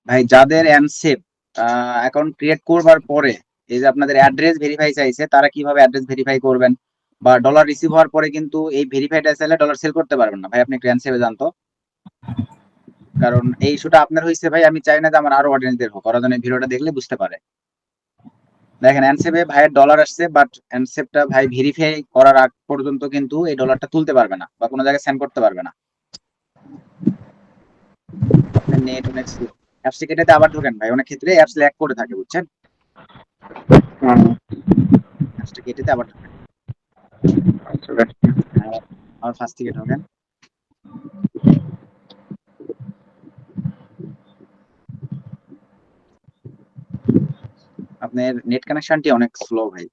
ভাই যাদের অ্যানসেপ account create করবার পরে এই যে আপনাদের অ্যাড্রেস ভেরিফাই চাইছে, তারা কিভাবে অ্যাড্রেস ভেরিফাই করবেন, বা ডলার রিসিভ হওয়ার পরে কিন্তু এই ভেরিফাইড চাইলে ডলার সেল করতে পারবেন না ভাই। আপনি একটু অ্যানসেপে জানতো, কারণ এই ইস্যুটা আপনার হয়েছে ভাই। আমি চাই না যে আমার আরো অডিয়েন্সদের হোক, ওরা যেন এই ভিডিওটা দেখলে বুঝতে পারে। দেখেন অ্যানসেপে ভাইয়ের ডলার আসছে, বাট অ্যানসেপটা ভাই ভেরিফাই করার আগ পর্যন্ত কিন্তু এই ডলারটা তুলতে পারবে না বা কোনো জায়গায় সেন্ড করতে পারবে না। আপনার নেট অনেক স্লো। অ্যাপস কেটেতে আবার ঢোকেন ভাই, অনেক ক্ষেত্রে অ্যাপস ল্যাগ করে থাকে বুঝছেন। অ্যাপসটা কেটেতে আবার ঢোকেন। হ্যাঁ, আবার ফার্স্ট থেকে ঢোকেন। আপনার নেট কানেকশনটি অনেক স্লো ভাই।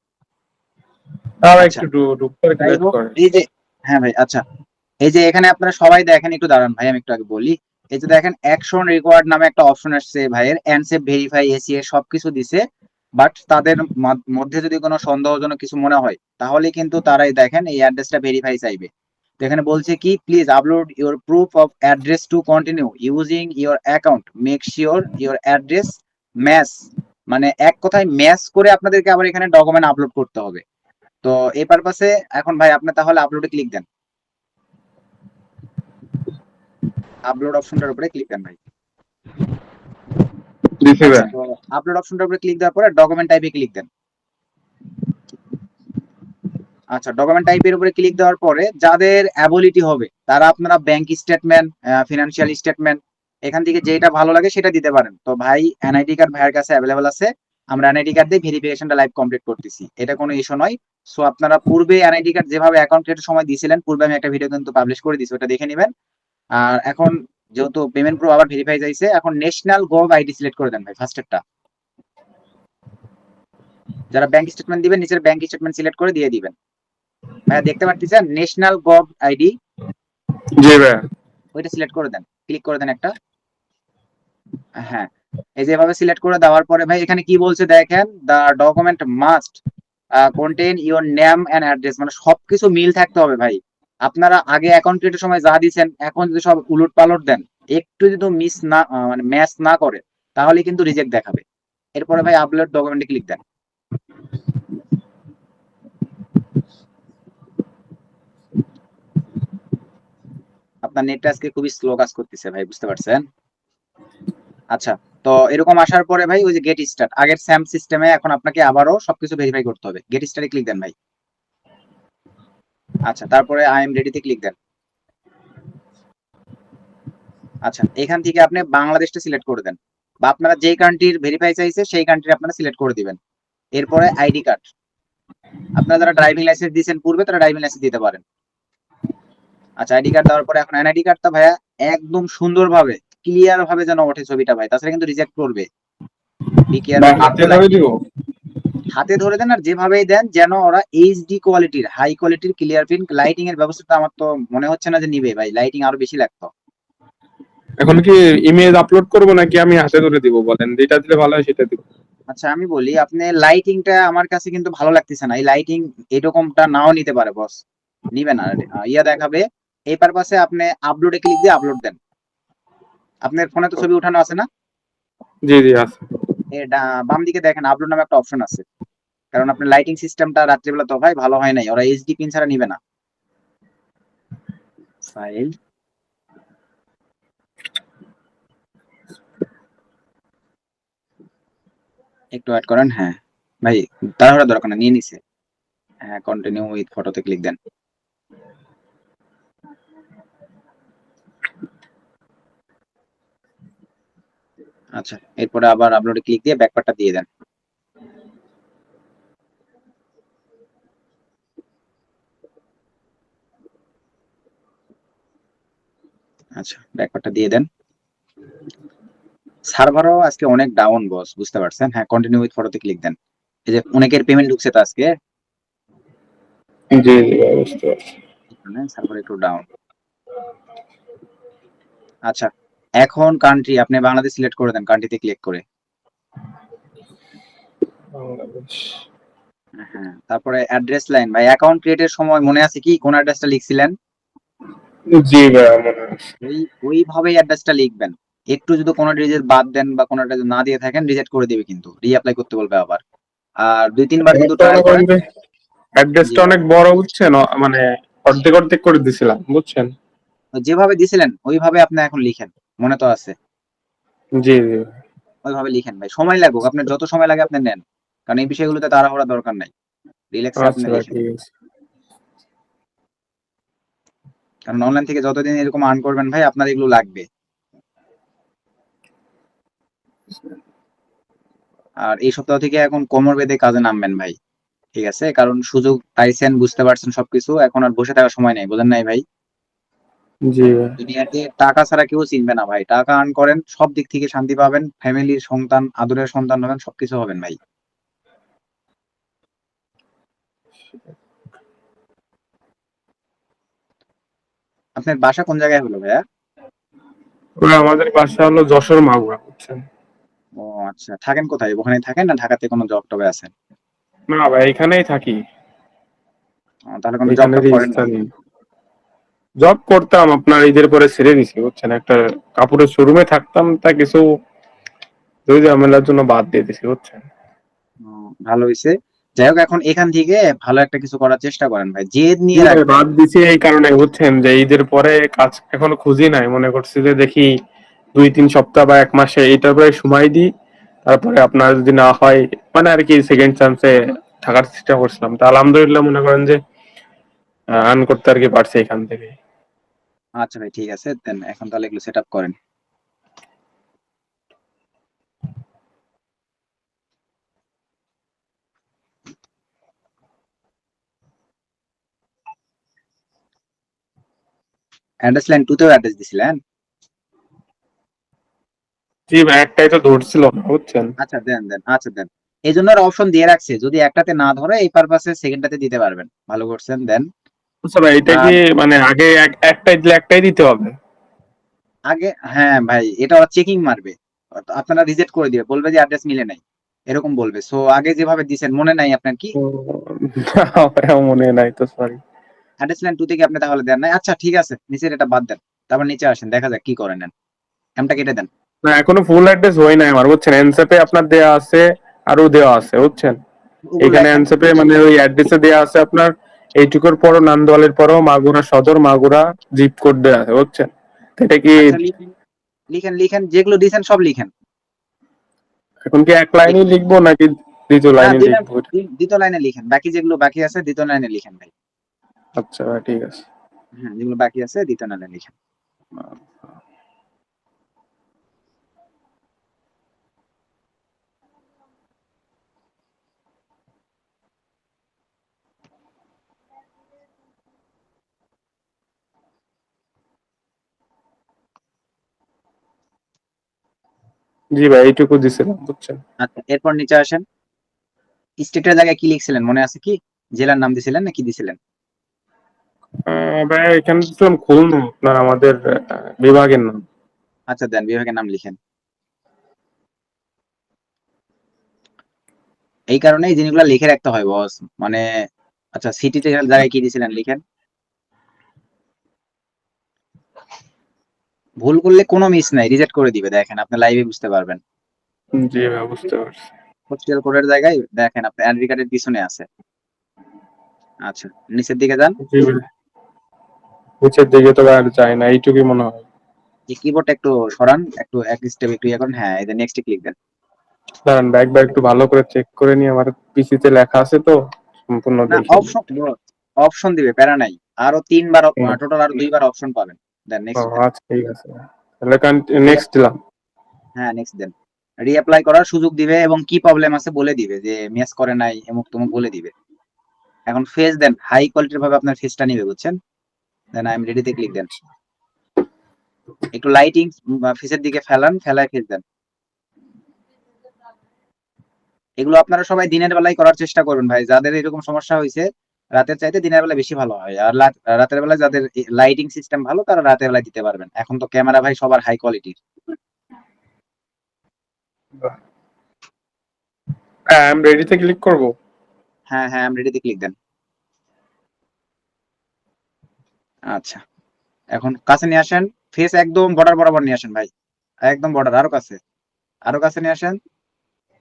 আচ্ছা, একটু ঢুকতে যাই হোক, এই যে, হ্যাঁ ভাই, আচ্ছা, এই যে এখানে আপনারা সবাই দেখেন, একটু দাঁড়ান ভাই, আমি একটু আগে বলি। এই যে দেখেন অ্যাকশন রিকোয়ার্ড নামে একটা অপশন আসছে ভাইয়ের, অ্যানসেপ ভেরিফাই এসিএ সবকিছু দিছে। বাট তাদের মধ্যে যদি কোনো সন্দেহজনক কিছু মনে হয়, তাহলে কিন্তু তারাই দেখেন এই অ্যাড্রেসটা ভেরিফাই চাইবে। তো এখানে বলছে কি, please upload your proof of address to continue using your account, make sure your address match, মানে এক কথায় ম্যাচ করে আপনাদেরকে আবার এখানে ডকুমেন্ট আপলোড করতে হবে। তো এই পারপাসে এখন ভাই আপনি তাহলে আপলোডে ক্লিক দেন, আপলোড অপশনটার উপরে ক্লিক দেন ভাই। আচ্ছা, তো আপলোড অপশনটার উপরে ক্লিক দেওয়ার পরে ডকুমেন্ট টাইপে ক্লিক দেন। আচ্ছা, ডকুমেন্ট টাইপের উপরে ক্লিক দেওয়ার পরে যাদের অ্যাবিলিটি হবে তারা আপনারা ব্যাংক স্টেটমেন্ট, ফিনান্সিয়াল স্টেটমেন্ট, এখান থেকে যেটা ভালো লাগে সেটা দিতে পারেন। তো ভাই এনআইডি কার্ড ভাইয়ের কাছে অ্যাভেলেবল আছে, আমরা এনআইডি কার্ড দিয়ে ভেরিফিকেশনটা লাইভ কমপ্লিট করতেছি, এটা কোনো ইস্যু নয়। সো আপনারা পূর্বে এনআইডি কার্ড যেভাবে অ্যাকাউন্ট ক্রিয়েটের সময় দিয়েছিলেন, পূর্বে আমি একটা ভিডিও কিন্তু পাবলিশ করে দিয়েছি, ওটা দেখে নেবেন। আর এখন যেহেতু পেমেন্ট প্রুফ আবার ভেরিফাই চাইছে, এখন ন্যাশনাল গভ আইডি সিলেক্ট করে দেন ভাই, ফার্স্টেরটা। যারা ব্যাংক স্টেটমেন্ট দিবেন, নিচের ব্যাংক স্টেটমেন্ট সিলেক্ট করে দিয়ে দিবেন। ভাইয়া দেখতে পাচ্ছেন ন্যাশনাল গভ আইডি, জি ভাইয়া। ওইটা সিলেক্ট করে দেন, ক্লিক করে দেন একটা। হ্যাঁ, এই যে এভাবে সিলেক্ট করে দেওয়ার পরে ভাই এখানে কি বলছে দেখেন, the document must contain your name and address, মানে সবকিছু মিল থাকতে হবে ভাই। আপনারা আগে অ্যাকাউন্ট ক্রিয়েটের সময় যা দিয়েছেন, এখন যদি সব উলট পালট দেন, একটু যদি মিস না মানে ম্যাচ না করে, তাহলে কিন্তু রিজেক্ট দেখাবে। এরপরে ভাই আপলোড ডকুমেন্টে ক্লিক দেন। আপনার নেটটা আজকে খুবই স্লো কাজ করতেছে ভাই, বুঝতে পারছেন। আচ্ছা, তো এরকম আসার পরে ভাই ওই যে গেট স্টার্ট, আগের স্যাম সিস্টেমে এখন আপনাকে আবারও সবকিছু ভেরিফাই করতে হবে। গেট স্টার্টে ক্লিক দেন ভাই। আচ্ছা, তারপরে আই এম রেডিতে ক্লিক দেন। আচ্ছা, এখান থেকে আপনি বাংলাদেশটা সিলেক্ট করে দেন, বা আপনারা যেই কান্ট্রির ভেরিফাই চাইছে সেই কান্ট্রি আপনারা সিলেক্ট করে দিবেন। এরপরে আইডি কার্ড, আপনারা যারা ড্রাইভিং লাইসেন্স দিয়েছেন পূর্বে, তারা ড্রাইভিং লাইসেন্স দিতে পারেন। আচ্ছা, আইডি কার্ড দেওয়ার পরে এখন এনআইডি কার্ডটা ভাইয়া একদম সুন্দরভাবে ক্লিয়ার ভাবে যেন ওঠে ছবিটা ভাই, তাছাড়া কিন্তু রিজেক্ট করবে। Be careful. হাতে ধরে দিব? হাতে ধরে দেন আর যেভাবেই দেন, যেন ওরা এইচডি কোয়ালিটির, হাই কোয়ালিটির ক্লিয়ার প্রিন্ট। লাইটিং এর ব্যবস্থাটা আমার তো মনে হচ্ছে না যে নিবে ভাই, লাইটিং আরো বেশি লাগতো। এখন কি ইমেজ আপলোড করবো নাকি আমি হাতে ধরে দিব বলেন, যেটা দিলে ভালো হয় সেটা দিব। আচ্ছা, আমি বলি, আপনি লাইটিংটা আমার কাছে কিন্তু ভালো লাগতেছে না, এই লাইটিং এরকমটা নাও নিতে পারে বস, নিবে না, ইয়া দেখাবে। এই পারপাসে আপনি আপলোডে ক্লিক দিয়ে আপলোড দেন। আপনার ফোনে তো ছবি উঠানো আছে না? জি জি আছে। বাম দিকে দেখেন আপলোড নামে একটা অপশন আছে, কারণ আপনার লাইটিং সিস্টেমটা রাত্রিবেলা তো ভাই ভালো হয় নাই, ওরা এইচডি পিন ছাড়া নিবে না। ফাইল, একটু ওয়েট করেন। হ্যাঁ ভাই, তাড়াহুড়া দরকার না, নিয়ে নিছে। হ্যাঁ, কন্টিনিউ উইথ ফটোতে ক্লিক দেন। আচ্ছা, এরপরে আবার আপলোডে ক্লিক দিয়ে ব্যাকপার্টটা দিয়ে দেন। আচ্ছা, ব্যাকপার্টটা দিয়ে দেন। সার্ভারও আজকে অনেক ডাউন বস, বুঝতে পারছেন। হ্যাঁ, কন্টিনিউ উইথ ফটোতে ক্লিক দেন। এই যে অনেকের পেমেন্ট ঢুকছে তো আজকে, জি জি বুঝতে পারছি। সার্ভার একটু ডাউন। আচ্ছা, এখন কান্ট্রি আপনি বাংলাদেশ সিলেক্ট করে দেন, কান্ট্রিতে ক্লিক করে। বাংলাদেশ। হ্যাঁ, তারপরে অ্যাড্রেস লাইন ভাই, অ্যাকাউন্ট ক্রিয়েটের সময় মনে আছে কি কোন অ্যাড্রেসটা লিখছিলেন? জি ভাইয়া মনে আছে। ওইভাবেই অ্যাড্রেসটা লিখবেন। একটু যদি কোনো রিজেক্ট বাদ দেন বা কোনোটা যদি না দিয়ে থাকেন রিজেক্ট করে দিবে, কিন্তু রিঅ্যাপ্লাই করতে বলবে আবার। আর 2-3 বার আমার কিন্তু তো ট্রাই মনে করেন করেন। যে জি অ্যাড্রেসটা ভাই, অনেক বড়, বুঝছেন, মানে অর্ধেক অর্ধেক করে দিছিলাম, বুঝছেন। যেভাবে দিছিলেন ওইভাবে আপনি এখন লিখেন, মনে তো আছে, জি জি। ওইভাবে লিখেন ভাই। সময় লাগুক, আপনার যত সময় লাগে আপনি নেন, কারণ এই বিষয়গুলোতে তাড়াহুড়া দরকার নাই, রিল্যাক্সে আপনি আচ্ছা ভাই, লিখেন। ঠিক আছে। কারণ অনলাইন থেকে যতদিন এরকম আর্ন করবেন ভাই, আপনার এগুলো লাগবে। আর এই সপ্তাহ থেকে এখন কোমর বেঁধে কাজে নামবেন ভাই, ঠিক আছে? কারণ সুযোগ পাইছেন, বুঝতে পারছেন সবকিছু, এখন আর বসে থাকার সময় নেই, বুঝেন নাই ভাই? জি ভাই। দুনিয়াতে টাকা ছাড়া কেউ চিনবে না ভাই। টাকা আর্ন করেন, সব দিক থেকে শান্তি পাবেন, ফ্যামিলির সন্তান, আদরের সন্তান হবেন, সবকিছু হবেন ভাই। আপনার বাসা কোন জায়গায় হলো ভাইয়া? ওরা আমাদের বাসা হলো যশোর মাগুরা, বুঝছেন। ও আচ্ছা, থাকেন কোথায়? ওখানে থাকেন না ঢাকাতে কোনো জব টবে আছেন? না ভাই, এখানেই থাকি। তাহলে কোনো জব টব এখানেরই করেন না? স্থানীয়। জব করতাম, আপনার ঈদের পরে ছেড়ে দিছি, বুঝছেন। একটা কাপড়ের শোরুমে থাকতাম, তা কিছু ওই ঝামেলার জন্য বাদ দিয়ে দিছি, বুঝছেন। ভালো হয়েছে। যাই হোক, এখন এখান থেকে ভালো একটা কিছু করার চেষ্টা করেন ভাই, জেদ জি নিয়ে ভাই, রাখবেন। বাদ দিছি এই কারণে, বুঝছেন, যে ঈদের পরে কাজ এখনো খুঁজি নাই। মনে করছি যে দেখি 2-3 সপ্তাহ বা 1 মাসে এইটার পরে সময় দিই, তারপরে আপনার যদি না হয়, মানে আর কি সেকেন্ড চান্সে থাকার চেষ্টা করছিলাম। তা আলহামদুলিল্লাহ মনে করেন যে আর্ন করতে আর কি পারছি এখান থেকে। আচ্ছা ভাই, ঠিক আছে দেন, এখন তাহলে এগুলো সেট আপ করেন। অ্যাড্রেস লাইন 2 তেও অ্যাড্রেস দিছিলেন? জি ভাই, একটাই তো ধরছিল না, বুঝছেন। আচ্ছা দেন দেন, আচ্ছা দেন। এই জন্য অপশন দিয়ে রাখছে, যদি একটাতে না ধরে এই পারপাসে সেকেন্ডটাতে দিতে পারবেন। ভালো করছেন, দেন। আচ্ছা ভাই, এটা কি আর মানে আগে একটাই দিলে একটাই দিতে হবে? আগে, হ্যাঁ ভাই, এটা ওরা চেকিং মারবে, আপনারা রিজেক্ট করে দিবে, বলবে যে অ্যাড্রেস মিলে নাই, এরকম বলবে। সো আগে যেভাবে দিছেন মনে নাই আপনার কি? ও, না ভাই, মনে নাই তো, সরি। অ্যাড্রেস লাইন 2 থেকে আপনি তাহলে দেন নাই। আচ্ছা ঠিক আছে, নিচের এটা বাদ দেন, তারপর নিচে আসেন, দেখা যাক কি করেন। নেন, এমটা কেটে দেন। না, এখনো ফুল অ্যাড্রেস হয় নাই আমার, বুঝছেন। এনসেপে আপনার দেয়া আছে, আরো দেওয়া আছে, বুঝছেন। ওগুলো এখানে লেখেন। এনসেপে মানে ওই অ্যাড্রেসে দেয়া আছে আপনার এইটুকুর পরও, নান্দোয়ালের পরও মাগুরা সদর, মাগুরা জিপ কোড দেয়া আছে, বুঝছেন। তো এটা কি আচ্ছা লিখেন, লিখেন লিখেন, যেগুলো দিয়েছেন সব লিখেন। এখন কি এক লাইনই লিখেন। লিখবো নাকি দ্বিতীয় না, লাইনে লিখবো এটা? দ্বিতীয় লাইনে লিখেন, বাকি যেগুলো বাকি আছে দ্বিতীয় লাইনে লিখেন ভাই। আচ্ছা ভাই, ঠিক আছে। হ্যাঁ, যেগুলো বাকি আছে দ্বিতীয় লাইনে লিখেন। জি ভাই, এইটুকু দিছিলাম, বুঝছেন। আচ্ছা, এরপর নিচে আসেন। স্টেটের জায়গায় কি লিখছিলেন মনে আছে কি? জেলার নাম দিছিলেন না কি দিছিলেন? ভাই এখানে দিছিলাম খুলনা, আপনার আমাদের বিভাগের নাম। আচ্ছা দেন, বিভাগের নাম লিখেন। এই কারণে এই জিনিসগুলো লিখে রাখতে হয় বস, মানে। আচ্ছা, সিটিতে জায়গায় কি দিছিলেন লিখেন। ভুল করলে কোনো মিস নাই, রিজেক্ট করে দিবে, দেখেন আপনি লাইভে বুঝতে পারবেন। জি ভাই, বুঝতে পারছি। হোস্টেল কোডের জায়গায় দেখেন, আপনি এন্ট্রি কার্ডের পিছনে আছে। আচ্ছা, নিচের দিকে যান। জি ভাই, নিচের দিকে তো আর যায় না, এইটুকুই মনে হয়। এই কিবোর্ডটা একটু সরান, একটু এক স্টেপ একটু ইয়ে করেন, হ্যাঁ, এই যে নেক্সট ক্লিক দেন। দাঁড়ান, একবার একটু ভালো করে চেক করে নি, আমার পিসিতে লেখা আছে তো, সম্পূর্ণ না, দেখে নি। অপশন, অপশন দিবে, প্যারা নাই। আরো 3 বার, হুম। টোটাল আরো 2 বার অপশন পাবেন। দেন ও নেক্সট দেন। আচ্ছা, ঠিক আছে। তাহলে রি- নেক্সট দিলাম। হ্যাঁ, নেক্সট দেন। রিঅ্যাপ্লাই করার সুযোগ দিবে এবং কি প্রবলেম আছে বলে দিবে, যে ম্যাচ করে নাই এমুক তমুক বলে দিবে। এখন ফেস দেন, হাই কোয়ালিটির ভাবে আপনার ফেসটা নিবে, বুঝছেন? দেন আই এম রেডিতে ক্লিক দেন। একটু লাইটিং ফেসের দিকে ফেলান, ফেলায় ফেস দেন। এগুলো আপনারা সবাই দিনের বেলায় করার চেষ্টা করবেন ভাই, যাদের এরকম সমস্যা হয়েছে। রাতের চাইতে দিনের বেলা বেশি ভালো হয়, আর রাতের বেলায় যাদের লাইটিং সিস্টেম ভালো তারা রাতের বেলায় দিতে পারবেন। এখন তো ক্যামেরা ভাই সবার হাই কোয়ালিটির। হ্যাঁ, আমি রেডিতে ক্লিক করব। হ্যাঁ হ্যাঁ, আই এম রেডিতে ক্লিক দেন। আচ্ছা, এখন কাছে নিয়ে আসেন, ফেস একদম বর্ডার বরাবর নিয়ে আসেন ভাই। একদম বর্ডার, আরো কাছে নিয়ে আসেন।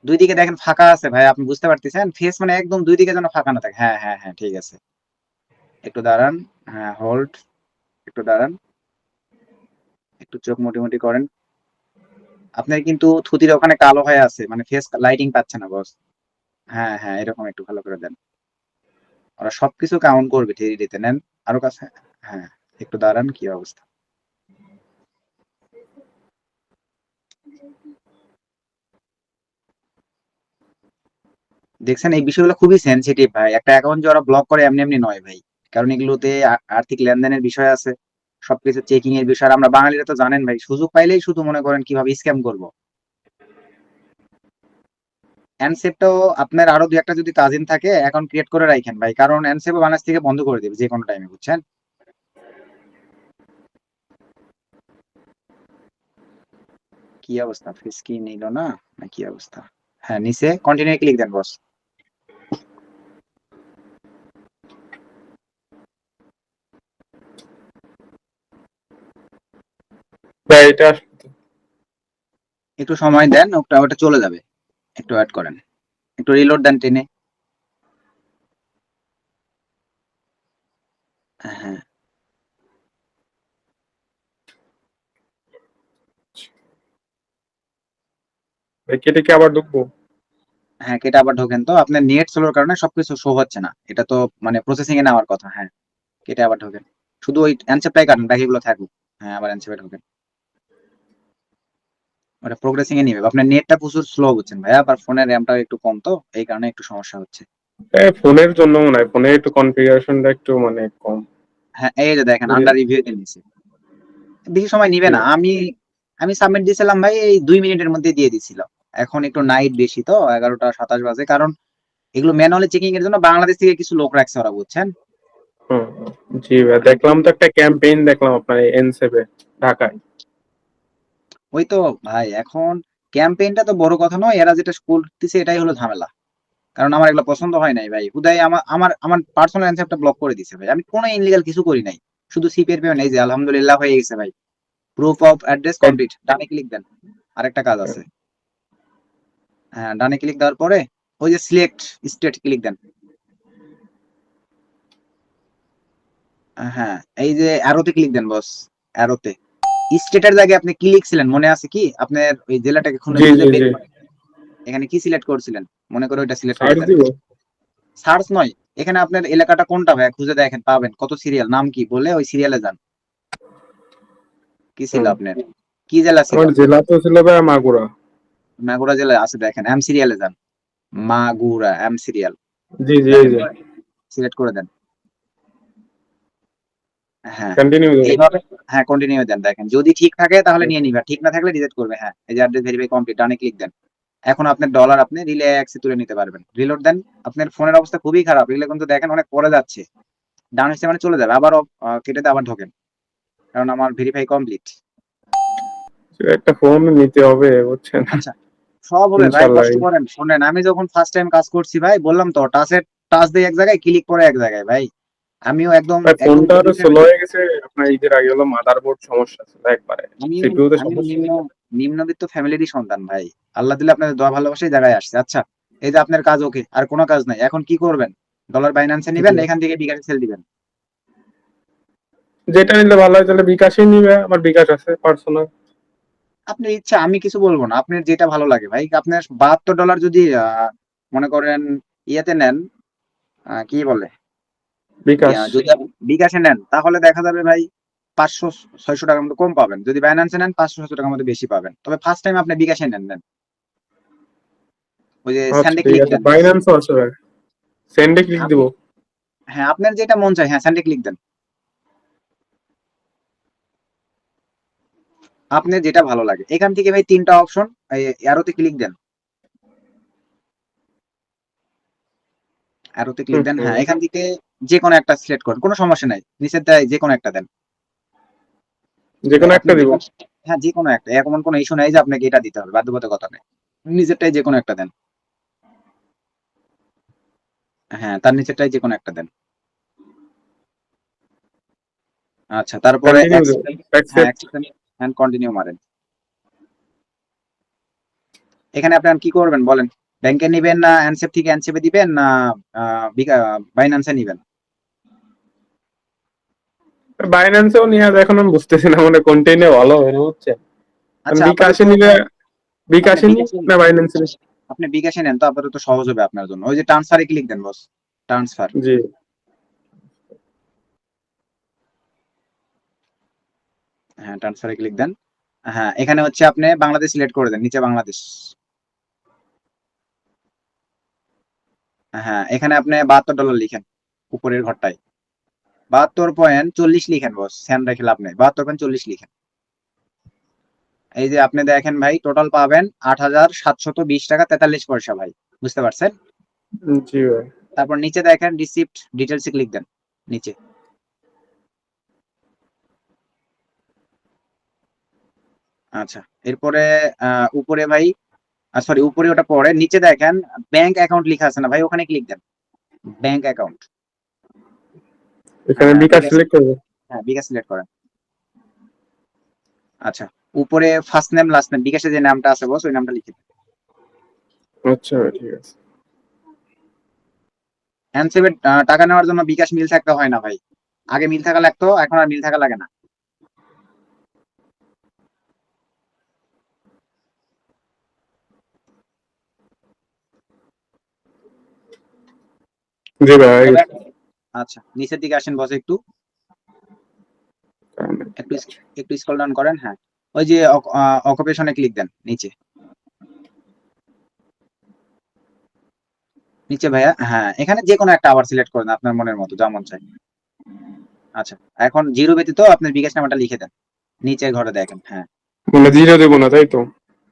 দুই দিকে দেখেন ফাঁকা আছে ভাই, আপনি বুঝতে পারতেছেন? ফেস মানে একদম দুই দিকে যেন ফাঁকা না থাকে। হ্যাঁ হ্যাঁ হ্যাঁ, ঠিক আছে। একটু দাঁড়ান। হ্যাঁ, হোল্ড। একটু দাঁড়ান, একটু চোখ মোটামুটি করেন। আপনার কিন্তু থুতির ওখানে কালো হয়ে আছে, মানে ফেস লাইটিং পাচ্ছে না বস। হ্যাঁ হ্যাঁ, এরকম একটু ভালো করে দেন। ওরা সবকিছু কাউন্ট করবে, থ্রি দিতে নেন। আরো কাছে। হ্যাঁ, একটু দাঁড়ান, কি অবস্থা? দেখছেন, এই বিষয়গুলো খুবই সেনসিটিভ ভাই। একটা অ্যাকাউন্ট যে ওরা ব্লক করে এমনি এমনি নয় ভাই, কারণ এগুলোতে আর্থিক লেনদেনের বিষয় আছে, সবকিছু চেকিং এর বিষয়। আর আমরা বাঙালিরা তো জানেন ভাই, সুযোগ পাইলেই শুধু মনে করেন কিভাবে স্ক্যাম করব। অ্যানসেপটাও আপনার আরো দুই একটা যদি কাজিন থাকে অ্যাকাউন্ট ক্রিয়েট করে রাখেন ভাই, কারণ অ্যানসেপও বাংলাদেশ থেকে বন্ধ করে দেবে যে কোনো টাইমে, বুঝছেন? কি অবস্থা, ফেস কি নিল না, না কি অবস্থা? হ্যাঁ, নিচে কন্টিনিউ ক্লিক দেন বস। ভাই এটা আসলে তো- একটু সময় দেন, ওটা ওটা চলে যাবে। একটু ওয়েট করেন, একটু রিলোড দেন টেনে। হ্যাঁ ভাই কেটে কি আবার ঢুকবো? হ্যাঁ, কেটে আবার ঢোকেন। তো আপনার নেট স্লোর কারণে সবকিছু শো হচ্ছে না, এটা তো মানে প্রসেসিং এ নেওয়ার কথা। হ্যাঁ, কেটে আবার ঢোকেন। শুধু ওই অ্যানসেপটাই কাটেন, বাকিগুলো থাকুক। হ্যাঁ, আবার অ্যানসেপে ঢোকেন। ওটা প্রোগ্রেসিং এ নিবে। আপনার নেটটা প্রচুর স্লো বুঝছেন ভাই, আবার ফোনের র্যামটা একটু কম, তো এই কারণে একটু সমস্যা হচ্ছে। ফোনের জন্য মনে হয়, ফোনের একটু কনফিগারেশনটা একটু মানে কম। হ্যাঁ, এই যে দেখেন বুঝে- আন্ডার রিভিউ তে নিছে। বেশি সময় নিবে ঠিক না। আছে। আমি আমি সাবমিট দিয়েছিলাম ভাই, এই 2 মিনিটের মধ্যে দিয়ে দিছিল। এখন একটু নাইট বেশি, তো 11টা 27 বাজে, কারণ এগুলো ম্যানুয়ালি চেকিং এর জন্য বাংলাদেশ থেকে কিছু লোক রাখছে ওরা, বুঝছেন? হুম হুম। জি ভাই, দেখলাম তো একটা ক্যাম্পেইন দেখলাম আপনার এনসেবে ঢাকায়। ওই তো ভাই, এখন ক্যাম্পেইনটা তো বড় কথা নয়, এরা যেটা করতেছে এটাই হলো ঝামেলা। কারণ আমার এগুলো পছন্দ হয় নাই ভাই, হুদাই আমার আমার আমার পার্সোনাল অ্যান্সারটা ব্লক করে দিছে ভাই। আমি কোনো ইনলিগাল কিছু করি নাই, শুধু সিপিআর পেমেন্ট। এই যে আলহামদুলিল্লাহ হয়ে গেছে ভাই, প্রুফ অফ অ্যাড্রেস কমপ্লিট। ডানে ক্লিক দেন, আরেকটা কাজ আছে। হ্যাঁ, ডানে ক্লিক দেওয়ার পরে ওই যে সিলেক্ট স্টেট ক্লিক দেন। হ্যাঁ, এই যে অ্যারোতে ক্লিক দেন বস, অ্যারোতে। স্টেটের জায়গায় আপনি কি লিখছিলেন মনে আছে কি? আপনার ওই জেলাটাকে খুঁজে জি খুঁজে জি বের জি। করে এখানে কি সিলেক্ট করছিলেন, মনে করে ওইটা সিলেক্ট করে সার্চ দেন। দিব। সার্চ নয়, এখানে আপনার এলাকাটা কোনটা ভাই খুঁজে দেখেন, পাবেন। কত সিরিয়াল, নাম কি বলে ওই সিরিয়ালে যান। কি ছিল হুম। আপনার, কি জেলা ছিল? আমার জেলা তো ছিল ভাই মাগুরা। মাগুরা জেলায় আছে, দেখেন এম সিরিয়ালে যান। মাগুরা এম সিরিয়াল, জি জি, এই দেখেন যে সিলেক্ট করে দেন। হ্যাঁ, কন্টিনিউ দেবো। এইভাবে। হ্যাঁ, কন্টিনিউ দেন। দেখেন যদি ঠিক থাকে তাহলে নিয়ে নিবা, ঠিক না থাকলে রিজেক্ট করবে। হ্যাঁ, এই যে অ্যাড্রেস ভেরিফাই কমপ্লিট, ডানে ক্লিক দেন। এখন আপনার ডলার আপনি রিল্যাক্সে তুলে নিতে পারবেন। রিলোড দেন। আপনার ফোনের অবস্থা খুবই খারাপ, এগুলো কিন্তু দেখেন অনেক পরে যাচ্ছে। ডান হচ্ছে মানে চলে যাবে, আবারও কেটে দিয়ে আবার ঢোকেন, কারণ আমার ভেরিফাই কমপ্লিট। একটা ফোন নিতে হবে বুঝছেন। আচ্ছা, সব হবে ভাই, ইনশাল্লাহ। কষ্ট করেন। শোনেন, আমি যখন ফার্স্ট টাইম কাজ করছি ভাই, বললাম তো টাচ দেয় এক জায়গায়, ক্লিক করে এক জায়গায় ভাই। আমিও একদম ভাই একদম ফোনটা আরো গরিব স্লো ফ্যামিলি। হয়ে গেছে। আপনার ঈদের আগে হলো মাদারবোর্ড সমস্যা ছিল একবারে, আমিও সিপিইউ তে আমিও সমস্যা। নিম্নবিত্ত ফ্যামিলিরই সন্তান ভাই। আল্লাহ দিলে আপনাদের দোয়া ভালোবাসাই জায়গায় আসছে। আচ্ছা, এই যে আপনার কাজ ওকে, আর কোনো কাজ নাই, এখন কি করবেন? ডলার বাইন্যান্সে নিবেন, জি। এখান থেকে বিকাশে সেল দিবেন। যেটা নিলে ভালো হয় তাহলে বিকাশই নিবে, আমার বিকাশ আছে পার্সোনাল। আপনার ইচ্ছা, আমি কিছু বলবো না। আপনার যেটা ভালো লাগে ভাই। আপনার $72 যদি মনে করেন ইয়েতে নেন, কি বলে, বিকাশ। যদি আপনি বিকাশে নেন তাহলে দেখা যাবে ভাই 500-600 টাকার মতো কম পাবেন। যদি বাইন্যান্সে নেন 500-600 টাকার মতো বেশি পাবেন। তবে ফার্স্ট টাইম আপনি বিকাশে নেন। ওই যে আচ্ছা স্যান্ডে ঠিক ক্লিক আছে, দেন। বাইন্যান্সও আছে ভাই। সেন্ডে ক্লিক দিব। আপনি, হ্যাঁ, আপনার যেটা মন চায়, হ্যাঁ স্যান্ডে ক্লিক দেন। আপনার যেটা ভালো লাগে এখান থেকে ভাই, তিনটা অপশন, অ্যারোতে ক্লিক দেন। অ্যারোতে ক্লিক হুম দেন, হুম। হ্যাঁ, এখান থেকে যে কোনো একটা সিলেক্ট করেন, কোনো সমস্যা নাই। নিচের দায় যে কোনো একটা দেন যে ভাই, কোনো আপনি একটা যে দিব। হ্যাঁ, যে কোনো একটা, এমন কোনো ইস্যু নাই যে আপনাকে এটা দিতে হবে, বাধ্যবাধকতা নেই। নিজেরটাই যে কোনো একটা দেন। হ্যাঁ, তার নিচেরটাই যে কোনো একটা দেন। আচ্ছা, তারপরে কন্টিনিউ দেবো। অ্যাকসেপ্ট। হ্যাঁ, অ্যাকসেপ্ট। অ্যাকসেপ্ট এন্ড কন্টিনিউ মারেন। এখানে আপনার কি করবেন বলেন? ব্যাংকে নিবেন না অ্যানসেপ থেকে অ্যানসেপে দিবেন না বাইন্যান্সে নিবেন? বাইন্যান্সেও নিয়ে এখন আমি বুঝতেছি না মানে কোনটাই নিয়ে ভালো হবে বুঝছে। আচ্ছা আপাতত বিকাশে নিলে আপনি বিকাশে নি বিকাশে না বাইন্যান্সে নি? আপনি বিকাশে নেন তো আপাতত সহজ হবে আপনার জন্য। ওই যে ট্রান্সফারে ক্লিক দেন বস, ট্রান্সফার। জি। হ্যাঁ ট্রান্সফারে ক্লিক দেন। হ্যাঁ এখানে হচ্ছে আপনি বাংলাদেশ সিলেক্ট করে দেন, নিচে বাংলাদেশ। হ্যাঁ এখানে আপনি $72 লিখেন উপরের ঘরটায়। 72.40 লিখেন বস, সেন্ড রেখে লাভ নেই, 72.40 লিখেন। এই যে আপনি দেখেন ভাই টোটাল পাবেন $8,720.43 ভাই, বুঝতে পারছেন? জি ভাই। তারপর নিচে দেখেন রিসিপ্ট ডিটেলসে ক্লিক দেন নিচে। আচ্ছা এরপরে উপরে ভাই, সরি উপরে ওটা পরে, নিচে দেখেন ব্যাংক অ্যাকাউন্ট লেখা আছে না ভাই, ওখানে ক্লিক দেন, ব্যাংক অ্যাকাউন্ট। এখানে হ্যাঁ বিকাশ বিকাশ, সিলেক্ট করবো। হ্যাঁ বিকাশ সিলেক্ট করেন। আচ্ছা উপরে ফার্স্ট নেম লাস্ট নেম বিকাশে যে নামটা আছে বস ওই নামটা লিখে দেন। আচ্ছা ভাই ঠিক আছে। হ্যান্ডসেভে টাকা নেওয়ার জন্য বিকাশ মিল থাকতে হয় না ভাই, আগে মিল থাকা লাগতো, এখন আর মিল থাকা লাগে না। জি ভাই হয়ে তবে গেছে। আচ্ছা নিচের দিকে আসেন বস, একটু একটু একটু স্ক্রল ডাউন করেন। হ্যাঁ ওই যে অকুপেশনে ক্লিক দেন নিচে, নিচে ভাইয়া। হ্যাঁ এখানে যে কোনো একটা আবার সিলেক্ট করেন আপনার মনের মতো যা মন চায়। আচ্ছা এখন জিরো ব্যতীত আপনার বিকাশ নাম্বারটা লিখে দেন নিচের ঘরে দেখেন। হ্যাঁ মানে জিরো দেবো না তাই তো?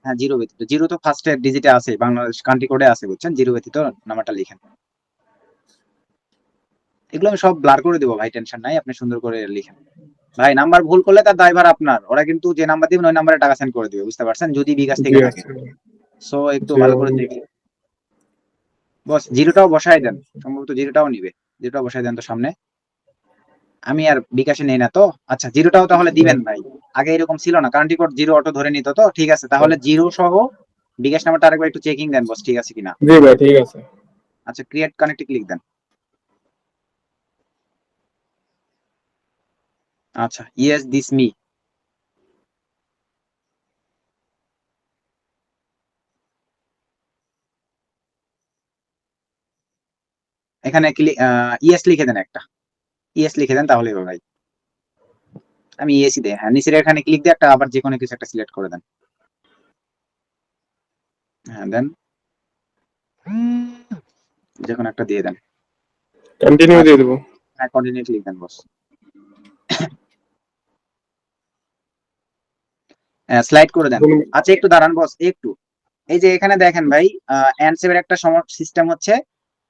হ্যাঁ জিরো ব্যতীত, জিরো তো ফার্স্টের ডিজিটে আছে, বাংলাদেশ কান্ট্রি কোডে আছে বুঝছেন, জিরো ব্যতীত নাম্বারটা লিখেন। এগুলো আমি সব ব্লার করে দেবো ভাই, টেনশন নাই, আপনি সুন্দর করে লিখেন। ভাই নাম্বার ভুল করলে তার দায়ভার আপনার, ওরা কিন্তু যে নাম্বার দিবেন ওই নাম্বারে টাকা সেন্ড করে দিবে, বুঝতে পারছেন, যদি বিকাশ জি থেকে থাকে। আছে। সো একটু জি ভালো করে দেখি বস, জিরোটাও বসাই দেন, সম্ভবত জিরোটাও নিবে, জিরোটাও বসাই দেন তো সামনে। আমি আর বিকাশে নেই না তো। আচ্ছা জিরোটাও তাহলে দিবেন ভাই, আগে এরকম ছিল না, কারেন্ট কোড জিরো অটো ধরে নিত তো, ঠিক আছে তাহলে জিরো সহ বিকাশ নাম্বারটা আরেকবার একটু চেকিং দেন বস, ঠিক আছে কিনা। জি ভাই ঠিক আছে। আচ্ছা ক্রিয়েট কানেক্টে ক্লিক দেন। আচ্ছা ইয়েস দিস মি, এখানে ইয়েস লিখে দেন একটা, ইয়েস লিখে দেন তাহলে হবে ভাই। আমি ইয়েসই দেই, হ্যাঁ নিচের এখানে ক্লিক দিয়ে একটা আবার যে কোনো কিছু একটা সিলেক্ট করে দেন। হ্যাঁ দেন, যে কোনো একটা দিয়ে দেন। কন্টিনিউ আচ্ছা দিয়ে দেবো। হ্যাঁ কন্টিনিউ ক্লিক দেন বস। হ্যাঁ স্লাইড করে দেন। আচ্ছা একটু দাঁড়ান বস একটু, এই যে এখানে দেখেন ভাই অ্যানসেভের একটা সিস্টেম হচ্ছে,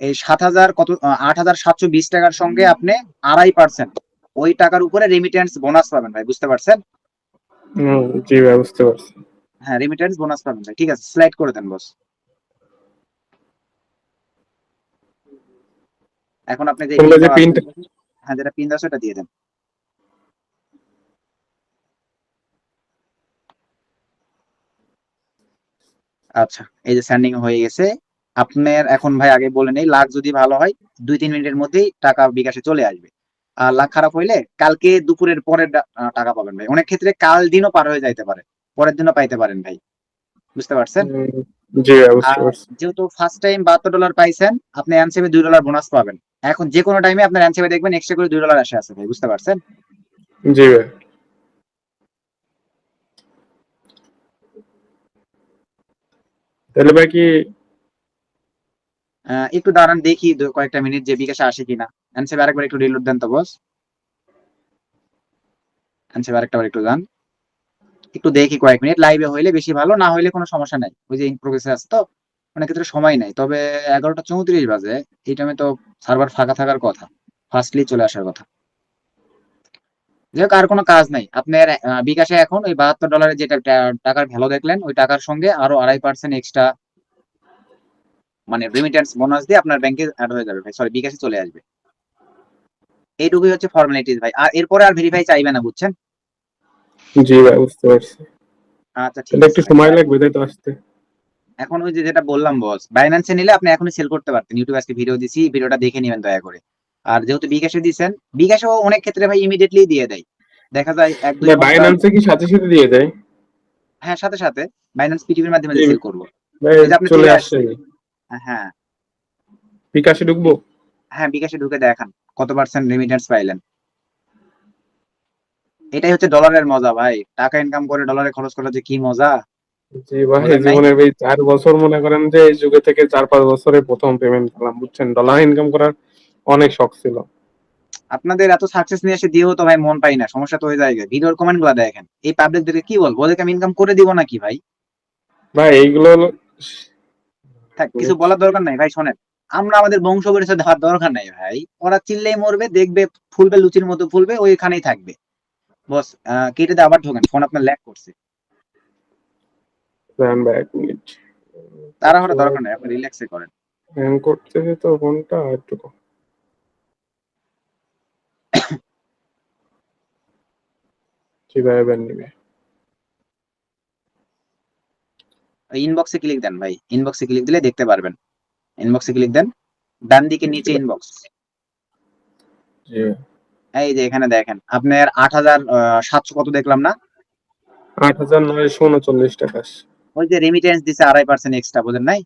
এই 7,000 কত 8,720 টাকার সঙ্গে আপনি 2.5% ওই টাকার উপরে রেমিটেন্স বোনাস পাবেন ভাই, বুঝতে পারছেন? জি ভাই বুঝতে পারছি। হ্যাঁ রেমিটেন্স বোনাস পাবেন ভাই, ঠিক আছে স্লাইড করে দেন বস। এখন আপনি যে কোনটা পিন যে দেওয়া আছে, প্রিন্ট? হ্যাঁ যেটা পিন দেওয়া আছে ওটা দিয়ে দেন। আচ্ছা এই যে সেন্ডিং হয়ে গেছে আপনার। এখন ভাই আগে বলে নেই, লাখ যদি ভালো হয় 2-3 মিনিটের মধ্যেই টাকা বিকাশে চলে আসবে। আর লাখ খারাপ হইলে কালকে দুপুরের পরের টাকা পাবেন ভাই, অনেক ক্ষেত্রে কাল দিনও পার হয়ে যাইতে পারে, পরের দিনও পাইতে পারেন ভাই, বুঝতে পারছেন? জি ভাই বুঝতে আর পারছি। যেহেতু ফার্স্ট টাইম $72 পাইছেন, আপনি অ্যানসেভে $2 বোনাস পাবেন। এখন যে কোনো টাইমে আপনার অ্যানসেভে দেখবেন এক্সট্রা করে $2 আসে আছে ভাই, বুঝতে পারছেন? জি ভাই। তাহলে ভাই কি? একটু দাঁড়ান দেখি কয়েকটা মিনিট যে বিকাশে আসে কিনা। অ্যানসেভে আরেকবার একটু রিলোড দেন তো বস, অ্যানসেভে আরেকটা বার একটু যান, একটু দেখি কয়েক মিনিট, লাইভে হইলে বেশি ভালো, না হইলে কোনো সমস্যা নাই, ওই যে ইন প্রোগ্রেসে আছে তো, অনেক ক্ষেত্রে সময় নাই। তবে 11টা 34 বাজে, এই টাইমে তো সার্ভার ফাঁকা থাকার কথা, ফার্স্টলি চলে আসার কথা। যাই হোক আর কোনো কাজ নাই আপনার, বিকাশে এখন ওই $72 যেটা টাকার ভ্যালু দেখলেন ওই টাকার সঙ্গে আরো 2.5% এক্সট্রা মানে রেমিটেন্স বোনাস দিয়ে আপনার ব্যাংকে অ্যাড হয়ে যাবে ভাই, সরি বিকাশে চলে আসবে। এইটুকুই হচ্ছে ফর্মালিটিস ভাই, আর এরপরে আর ভেরিফাই চাইবে না, বুঝছেন? জি ভাই বুঝতে পারছি। আচ্ছা ঠিক তাহলে আছে একটু ভাই। সময় লাগবে তাই তো আসতে? এখন ওই যে যেটা বললাম বস, বাইন্যান্সে নিলে আপনি এখনই সেল করতে পারতেন। ইউটিউবে আজকে ভিডিও দিছি, ভিডিওটা দেখে নেবেন দয়া করে। আর যেহেতু বিকাশে দিছেন, বিকাশেও অনেক ক্ষেত্রে ভাই ইমিডিয়েটলি দিয়ে দেয়, দেখা যায় 1-2 ঘন্টা। বাইন্যান্সে কি সাথে সাথে দিয়ে দেয়? হ্যাঁ, সাথে সাথে বাইন্যান্স পিটিভির মাধ্যমে যে এই সেল করবো। ভাই এই যে আপনি চলে চলে আসছে, আসছেন। হ্যাঁ, বিকাশে ঢুকবো? হ্যাঁ, বিকাশে ঢুকে দেখান কত পার্সেন্ট রেমিটেন্স পাইলেন। এটাই হচ্ছে ডলারের মজা ভাই, টাকা ইনকাম করে ডলারে খরচ করা যে কি মজা, জি ভাই, বোঝেন নাই? জীবনের এই 4 বছর মনে করেন যে এই যুগে থেকে 4-5 বছরে প্রথম পেমেন্ট পেলাম, বুঝছেন? ডলার ইনকাম করার অনেক শখ ছিল। আপনাদের এত সাকসেস নিয়ে এসে দিয়েও তো ভাই মন পাই না, সমস্যা তো ওই জায়গায়। ভিডিওর কমেন্ট গুলা দেখেন, এই পাবলিকদেরকে কি বলবো, ওদেরকে আমি ইনকাম করে দিব নাকি ভাই? ভাই এইগুলো থাক, কিছু বলার দরকার নাই ভাই, শোনেন। আমরা আমাদের বংশ পরিচয় দেওয়ার দরকার নাই ভাই, ওরা চিল্লেই মরবে, দেখবে ফুলবে, লুচির মতো ফুলবে, ওইখানেই থাকবে। বস, কেটে দিয়ে আবার ঢোকেন, ফোন আপনার ল্যাগ করছে। প্ল্যান বা 1 মিনিট তাড়াহুড়া দরকার নাই, আপনি রিল্যাক্সে করেন। হ্যাং করতেছে তো ফোনটা একটু। কিভাবে ব্যান নিবে? ইনবক্সে ক্লিক দেন ভাই, ইনবক্সে ক্লিক দিলে দেখতে পারবেন। ইনবক্সে ক্লিক দেন, ডান দিকে নিচে ইনবক্স। জি, এই যে এখানে দেখেন আপনার 8,700 কত দেখলাম না? 8,939 টাকা। ওই যে রেমিটেন্স দিছে 2.5% এক্সট্রা, বোঝেন নাই?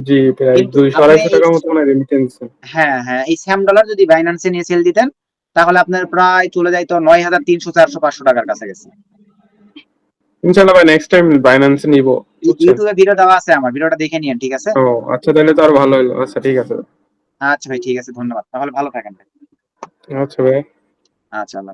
জি, প্রায় কিন্তু দুইশো আপনি আড়াইশো এই, টাকার মতো মানে রেমিটেন্স। হ্যাঁ হ্যাঁ, এই স্যাম ডলার যদি বাইন্যান্সে নিয়ে সেল দিতেন, তাহলে আপনার প্রায় চলে যাইতো 9,300, 400, 500 টাকার কাছাকাছি। ইনশাল্লাহ ভাই নেক্সট টাইম বাইন্যান্স নিব, বুঝছেন? ইউটিউবে ভিডিও দেওয়া আছে, আমার ভিডিওটা দেখে নিন, ঠিক আছে? ও আচ্ছা, তাহলে তো আর ভালো হলো। আচ্ছা ঠিক আছে। আচ্ছা ভাই, ঠিক আছে, ধন্যবাদ, তাহলে ভালো থাকেন ভাই। আচ্ছা ভাই। আচ্ছা, আল্লাহ।